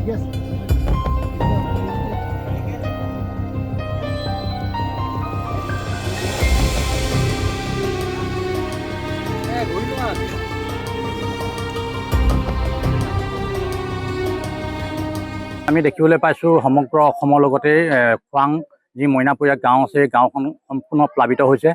আমি দেখিবলৈ পাইছোঁ সমগ্ৰ অসমৰ লগতে খোৱাং যি মইনাপুৰীয়া গাঁও আছে এই গাঁওখন সম্পূৰ্ণ প্লাবিত হৈছে।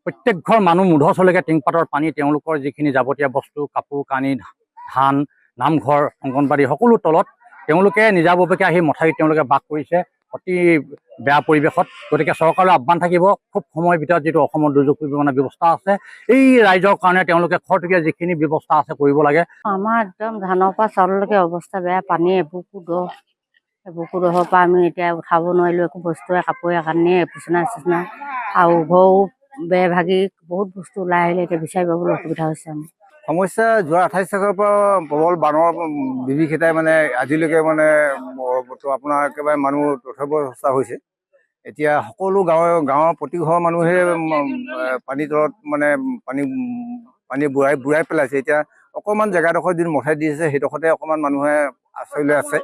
প্ৰত্যেক ঘৰ মানুহ মূধচলৈকে টিংপাতৰ পানী, তেওঁলোকৰ যিখিনি যাৱতীয় বস্তু কাপোৰ কানি, ধান, নামঘৰ, অংগনবাড়ী সকলো তলত তেওঁলোকে নিজাববীয়াকৈ আহি মথাউৰিত তেওঁলোকে বাস কৰিছে অতি বেয়া পৰিৱেশত। গতিকে চৰকাৰৰ আহ্বান থাকিব খুব সময়ৰ ভিতৰত যিটো অসমৰ দুৰ্যোগ ব্যৱস্থাপনা ব্যৱস্থা আছে এই ৰাইজৰ কাৰণে তেওঁলোকে খৰতকীয়া যিখিনি ব্যৱস্থা আছে কৰিব লাগে। আমাৰ একদম ধানৰ পৰা চাউললৈকে অৱস্থা বেয়া, পানী এবুকু দহৰ পৰা আমি এতিয়া উঠাব নোৱাৰিলোঁ একো বস্তুৱে, কাপোৰে কানিয়ে, বিচনা চিচনা আৰু ঘৰো বেৰ ভাগি বহুত বস্তু ওলাই আহিলে এতিয়া বিচাৰি পাবলৈ অসুবিধা হৈছে। আমাৰ সমস্যা যোৱা 28 তাৰিখৰ পৰা প্ৰবল বানৰ বিভীষিকাই মানে আজিলৈকে মানে আপোনাৰ একেবাৰে মানুহ তথ্যৱস্থা হৈছে। এতিয়া সকলো গাঁৱৰ প্ৰতি ঘৰৰ মানুহে পানীৰ তলত মানে পানী বুৰাই পেলাইছে। এতিয়া অকণমান জেগাডোখৰ যিটো মথাউৰি দিছে সেইডোখৰতে অকণমান মানুহে আশ্ৰয় লৈ আছে।